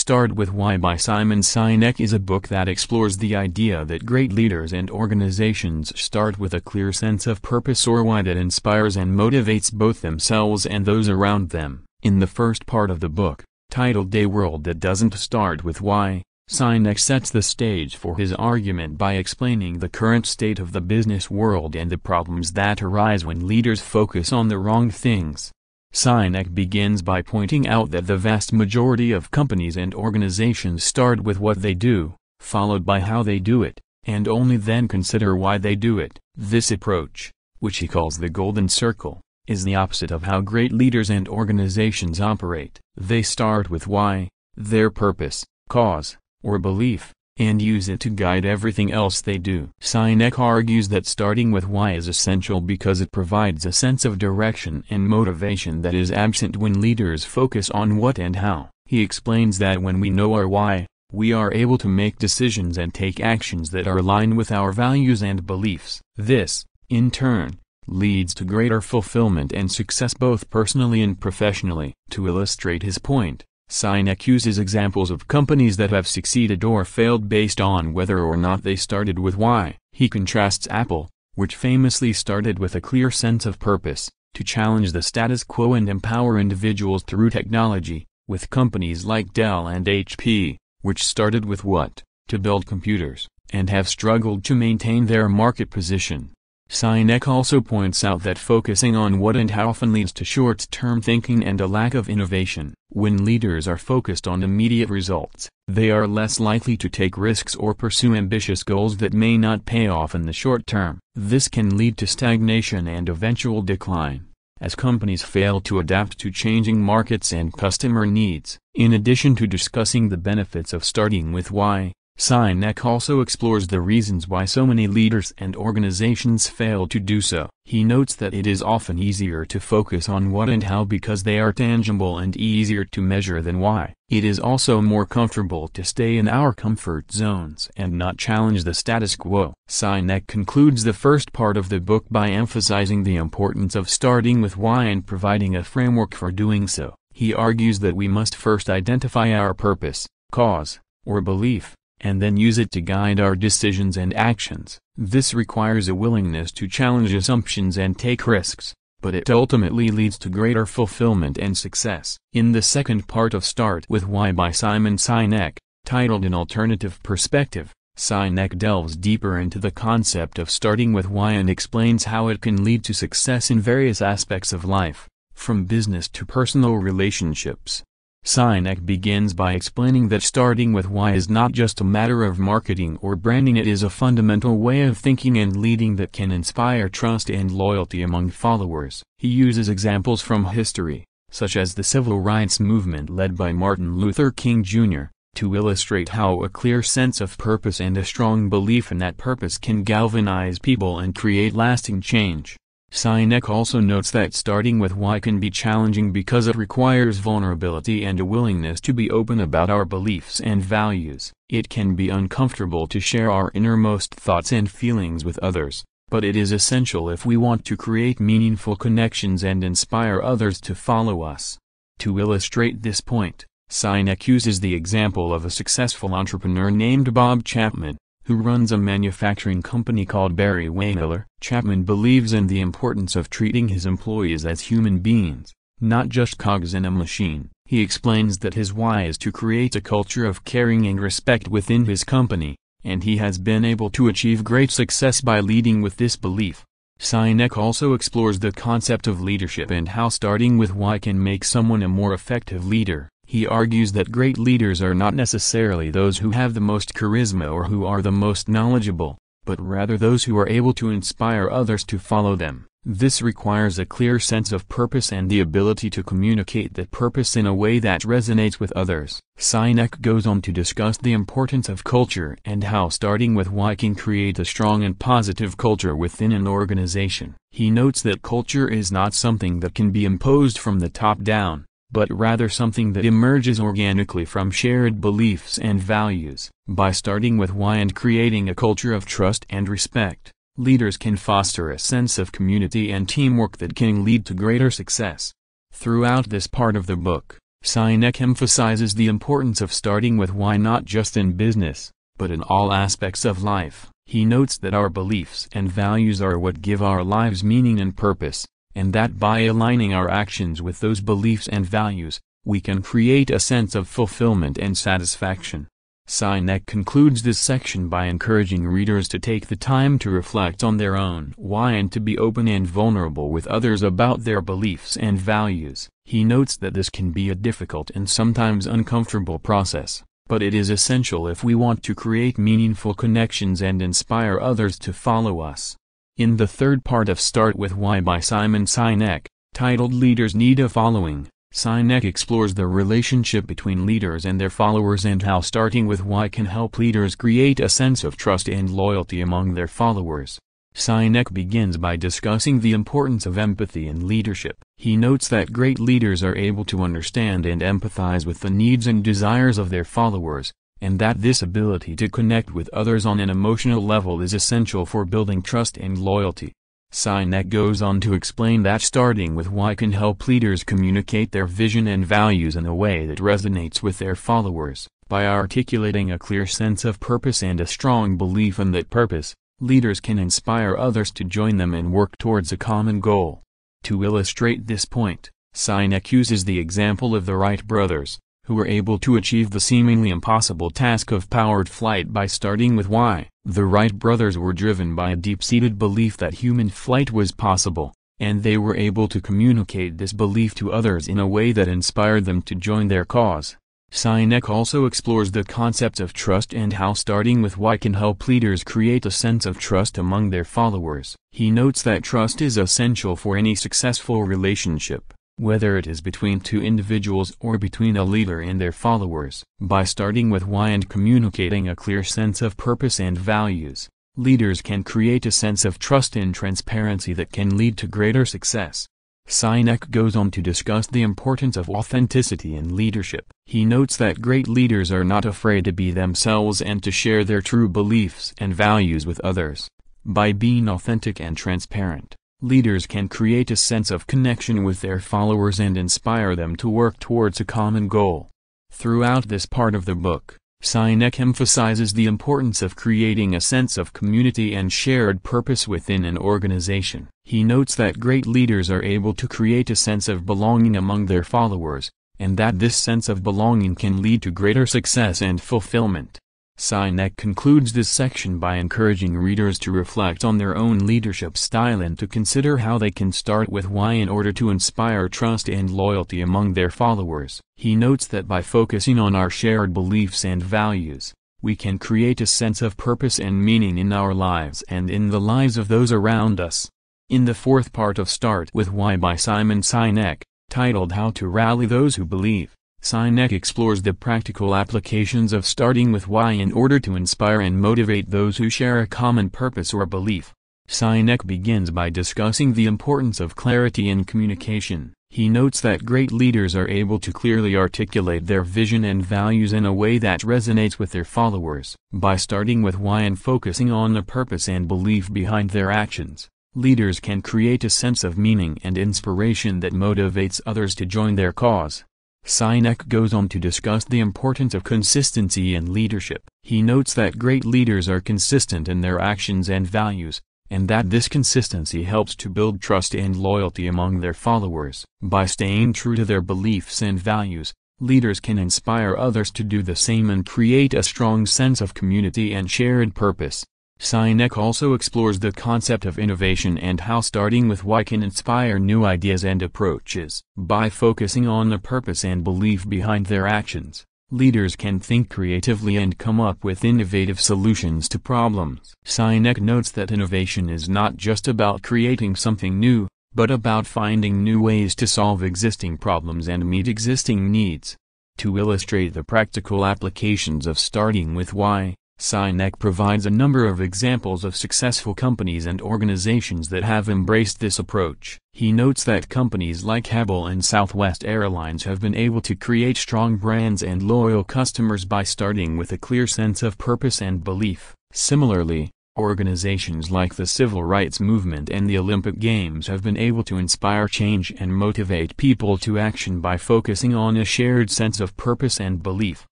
Start With Why by Simon Sinek is a book that explores the idea that great leaders and organizations start with a clear sense of purpose or why that inspires and motivates both themselves and those around them. In the first part of the book, titled A World That Doesn't Start With Why, Sinek sets the stage for his argument by explaining the current state of the business world and the problems that arise when leaders focus on the wrong things. Sinek begins by pointing out that the vast majority of companies and organizations start with what they do, followed by how they do it, and only then consider why they do it. This approach, which he calls the Golden Circle, is the opposite of how great leaders and organizations operate. They start with why, their purpose, cause, or belief, and use it to guide everything else they do. Sinek argues that starting with why is essential because it provides a sense of direction and motivation that is absent when leaders focus on what and how. He explains that when we know our why, we are able to make decisions and take actions that are aligned with our values and beliefs. This, in turn, leads to greater fulfillment and success both personally and professionally. To illustrate his point, Sinek uses examples of companies that have succeeded or failed based on whether or not they started with why. He contrasts Apple, which famously started with a clear sense of purpose, to challenge the status quo and empower individuals through technology, with companies like Dell and HP, which started with what, to build computers, and have struggled to maintain their market position. Sinek also points out that focusing on what and how often leads to short-term thinking and a lack of innovation. When leaders are focused on immediate results, they are less likely to take risks or pursue ambitious goals that may not pay off in the short term. This can lead to stagnation and eventual decline, as companies fail to adapt to changing markets and customer needs. In addition to discussing the benefits of starting with why, Sinek also explores the reasons why so many leaders and organizations fail to do so. He notes that it is often easier to focus on what and how because they are tangible and easier to measure than why. It is also more comfortable to stay in our comfort zones and not challenge the status quo. Sinek concludes the first part of the book by emphasizing the importance of starting with why and providing a framework for doing so. He argues that we must first identify our purpose, cause, or belief, and then use it to guide our decisions and actions. This requires a willingness to challenge assumptions and take risks, but it ultimately leads to greater fulfillment and success. In the second part of Start With Why by Simon Sinek, titled An Alternative Perspective, Sinek delves deeper into the concept of starting with why and explains how it can lead to success in various aspects of life, from business to personal relationships. Sinek begins by explaining that starting with why is not just a matter of marketing or branding. It is a fundamental way of thinking and leading that can inspire trust and loyalty among followers. He uses examples from history, such as the civil rights movement led by Martin Luther King Jr., to illustrate how a clear sense of purpose and a strong belief in that purpose can galvanize people and create lasting change. Sinek also notes that starting with why can be challenging because it requires vulnerability and a willingness to be open about our beliefs and values. It can be uncomfortable to share our innermost thoughts and feelings with others, but it is essential if we want to create meaningful connections and inspire others to follow us. To illustrate this point, Sinek uses the example of a successful entrepreneur named Bob Chapman, who runs a manufacturing company called Berry-Wehmiller. Chapman believes in the importance of treating his employees as human beings, not just cogs in a machine. He explains that his why is to create a culture of caring and respect within his company, and he has been able to achieve great success by leading with this belief. Sinek also explores the concept of leadership and how starting with why can make someone a more effective leader. He argues that great leaders are not necessarily those who have the most charisma or who are the most knowledgeable, but rather those who are able to inspire others to follow them. This requires a clear sense of purpose and the ability to communicate that purpose in a way that resonates with others. Sinek goes on to discuss the importance of culture and how starting with why can create a strong and positive culture within an organization. He notes that culture is not something that can be imposed from the top down, but rather something that emerges organically from shared beliefs and values. By starting with why and creating a culture of trust and respect, leaders can foster a sense of community and teamwork that can lead to greater success. Throughout this part of the book, Sinek emphasizes the importance of starting with why not just in business, but in all aspects of life. He notes that our beliefs and values are what give our lives meaning and purpose, and that by aligning our actions with those beliefs and values, we can create a sense of fulfillment and satisfaction. Sinek concludes this section by encouraging readers to take the time to reflect on their own why and to be open and vulnerable with others about their beliefs and values. He notes that this can be a difficult and sometimes uncomfortable process, but it is essential if we want to create meaningful connections and inspire others to follow us. In the third part of Start With Why by Simon Sinek, titled Leaders Need a Following, Sinek explores the relationship between leaders and their followers and how starting with why can help leaders create a sense of trust and loyalty among their followers. Sinek begins by discussing the importance of empathy in leadership. He notes that great leaders are able to understand and empathize with the needs and desires of their followers, and that this ability to connect with others on an emotional level is essential for building trust and loyalty. Sinek goes on to explain that starting with why can help leaders communicate their vision and values in a way that resonates with their followers. By articulating a clear sense of purpose and a strong belief in that purpose, leaders can inspire others to join them and work towards a common goal. To illustrate this point, Sinek uses the example of the Wright brothers, who were able to achieve the seemingly impossible task of powered flight by starting with why. The Wright brothers were driven by a deep-seated belief that human flight was possible, and they were able to communicate this belief to others in a way that inspired them to join their cause. Sinek also explores the concept of trust and how starting with why can help leaders create a sense of trust among their followers. He notes that trust is essential for any successful relationship, whether it is between two individuals or between a leader and their followers. By starting with why and communicating a clear sense of purpose and values, leaders can create a sense of trust and transparency that can lead to greater success. Sinek goes on to discuss the importance of authenticity in leadership. He notes that great leaders are not afraid to be themselves and to share their true beliefs and values with others. By being authentic and transparent, leaders can create a sense of connection with their followers and inspire them to work towards a common goal. Throughout this part of the book, Sinek emphasizes the importance of creating a sense of community and shared purpose within an organization. He notes that great leaders are able to create a sense of belonging among their followers, and that this sense of belonging can lead to greater success and fulfillment. Sinek concludes this section by encouraging readers to reflect on their own leadership style and to consider how they can start with why in order to inspire trust and loyalty among their followers. He notes that by focusing on our shared beliefs and values, we can create a sense of purpose and meaning in our lives and in the lives of those around us. In the fourth part of Start With Why by Simon Sinek, titled How to Rally Those Who Believe, Sinek explores the practical applications of starting with why in order to inspire and motivate those who share a common purpose or belief. Sinek begins by discussing the importance of clarity in communication. He notes that great leaders are able to clearly articulate their vision and values in a way that resonates with their followers. By starting with why and focusing on the purpose and belief behind their actions, leaders can create a sense of meaning and inspiration that motivates others to join their cause. Sinek goes on to discuss the importance of consistency in leadership. He notes that great leaders are consistent in their actions and values, and that this consistency helps to build trust and loyalty among their followers. By staying true to their beliefs and values, leaders can inspire others to do the same and create a strong sense of community and shared purpose. Sinek also explores the concept of innovation and how starting with why can inspire new ideas and approaches. By focusing on the purpose and belief behind their actions, leaders can think creatively and come up with innovative solutions to problems. Sinek notes that innovation is not just about creating something new, but about finding new ways to solve existing problems and meet existing needs. To illustrate the practical applications of starting with why, Sinek provides a number of examples of successful companies and organizations that have embraced this approach. He notes that companies like Audible and Southwest Airlines have been able to create strong brands and loyal customers by starting with a clear sense of purpose and belief. Similarly, Organizations like the Civil Rights Movement and the Olympic Games have been able to inspire change and motivate people to action by focusing on a shared sense of purpose and belief.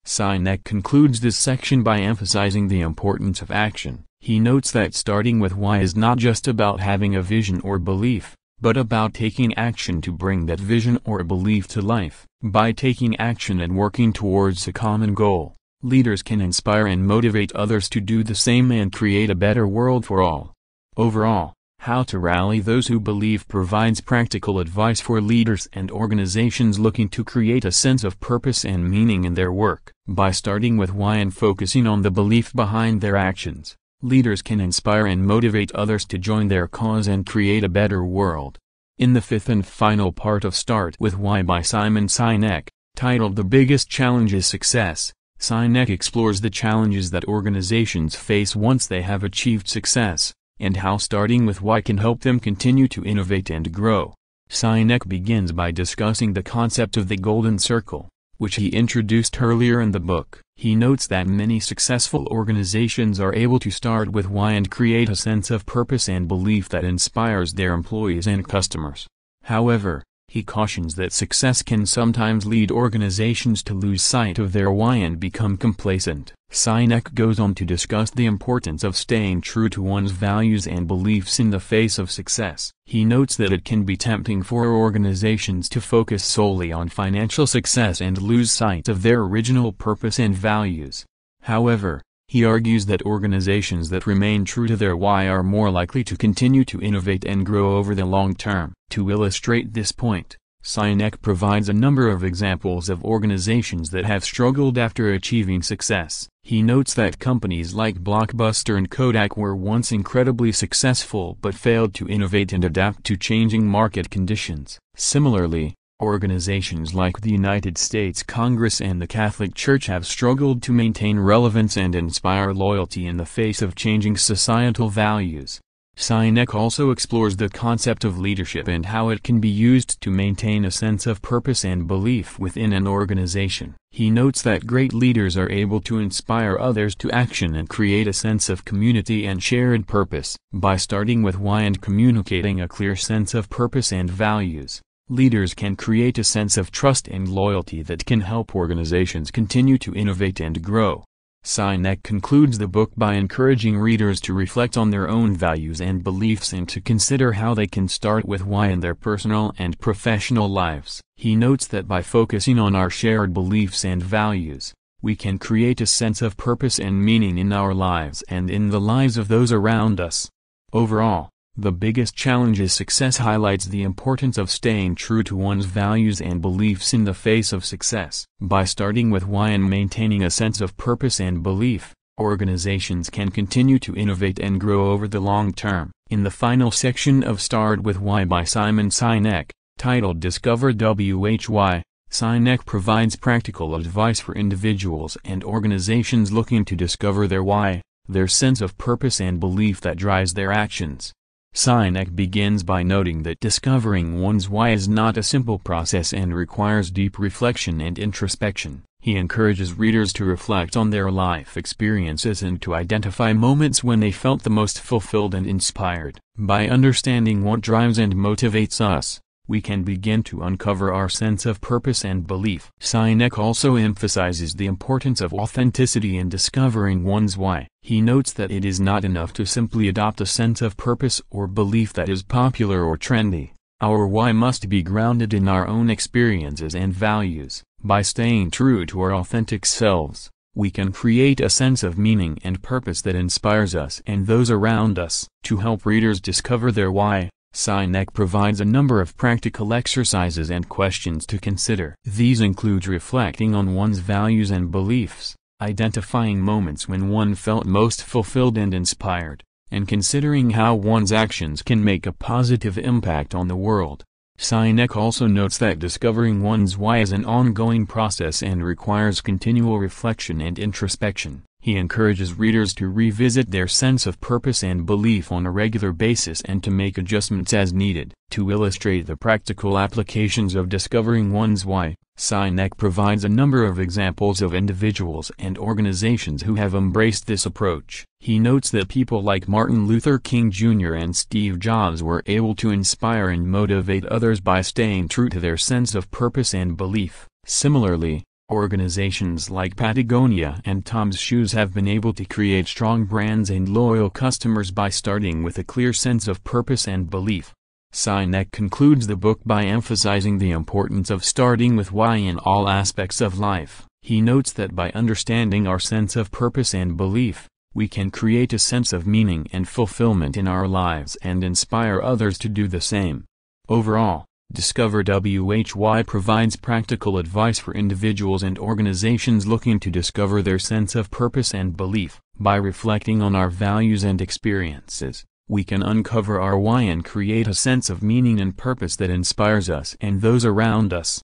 Sinek concludes this section by emphasizing the importance of action. He notes that starting with why is not just about having a vision or belief, but about taking action to bring that vision or belief to life. By taking action and working towards a common goal, leaders can inspire and motivate others to do the same and create a better world for all. Overall, How to Rally Those Who Believe provides practical advice for leaders and organizations looking to create a sense of purpose and meaning in their work. By starting with why and focusing on the belief behind their actions, leaders can inspire and motivate others to join their cause and create a better world. In the fifth and final part of Start with Why by Simon Sinek, titled The Biggest Challenge is Success, Sinek explores the challenges that organizations face once they have achieved success, and how starting with why can help them continue to innovate and grow. Sinek begins by discussing the concept of the golden circle, which he introduced earlier in the book. He notes that many successful organizations are able to start with why and create a sense of purpose and belief that inspires their employees and customers. However, he cautions that success can sometimes lead organizations to lose sight of their why and become complacent. Sinek goes on to discuss the importance of staying true to one's values and beliefs in the face of success. He notes that it can be tempting for organizations to focus solely on financial success and lose sight of their original purpose and values. However, he argues that organizations that remain true to their why are more likely to continue to innovate and grow over the long term. To illustrate this point, Sinek provides a number of examples of organizations that have struggled after achieving success. He notes that companies like Blockbuster and Kodak were once incredibly successful but failed to innovate and adapt to changing market conditions. Similarly, organizations like the United States Congress and the Catholic Church have struggled to maintain relevance and inspire loyalty in the face of changing societal values. Sinek also explores the concept of leadership and how it can be used to maintain a sense of purpose and belief within an organization. He notes that great leaders are able to inspire others to action and create a sense of community and shared purpose. By starting with why and communicating a clear sense of purpose and values, leaders can create a sense of trust and loyalty that can help organizations continue to innovate and grow. Sinek concludes the book by encouraging readers to reflect on their own values and beliefs and to consider how they can start with why in their personal and professional lives. He notes that by focusing on our shared beliefs and values, we can create a sense of purpose and meaning in our lives and in the lives of those around us. Overall, The Biggest Challenge is Success highlights the importance of staying true to one's values and beliefs in the face of success. By starting with why and maintaining a sense of purpose and belief, organizations can continue to innovate and grow over the long term. In the final section of Start with Why by Simon Sinek, titled Discover Why, Sinek provides practical advice for individuals and organizations looking to discover their why, their sense of purpose and belief that drives their actions. Sinek begins by noting that discovering one's why is not a simple process and requires deep reflection and introspection. He encourages readers to reflect on their life experiences and to identify moments when they felt the most fulfilled and inspired. By understanding what drives and motivates us, we can begin to uncover our sense of purpose and belief. Sinek also emphasizes the importance of authenticity in discovering one's why. He notes that it is not enough to simply adopt a sense of purpose or belief that is popular or trendy. Our why must be grounded in our own experiences and values. By staying true to our authentic selves, we can create a sense of meaning and purpose that inspires us and those around us. To help readers discover their why, Sinek provides a number of practical exercises and questions to consider. These include reflecting on one's values and beliefs, identifying moments when one felt most fulfilled and inspired, and considering how one's actions can make a positive impact on the world. Sinek also notes that discovering one's why is an ongoing process and requires continual reflection and introspection. He encourages readers to revisit their sense of purpose and belief on a regular basis and to make adjustments as needed. To illustrate the practical applications of discovering one's why, Sinek provides a number of examples of individuals and organizations who have embraced this approach. He notes that people like Martin Luther King Jr. and Steve Jobs were able to inspire and motivate others by staying true to their sense of purpose and belief. Similarly, organizations like Patagonia and Tom's Shoes have been able to create strong brands and loyal customers by starting with a clear sense of purpose and belief. Sinek concludes the book by emphasizing the importance of starting with why in all aspects of life. He notes that by understanding our sense of purpose and belief, we can create a sense of meaning and fulfillment in our lives and inspire others to do the same. Overall, Discover WHY provides practical advice for individuals and organizations looking to discover their sense of purpose and belief. By reflecting on our values and experiences, we can uncover our why and create a sense of meaning and purpose that inspires us and those around us.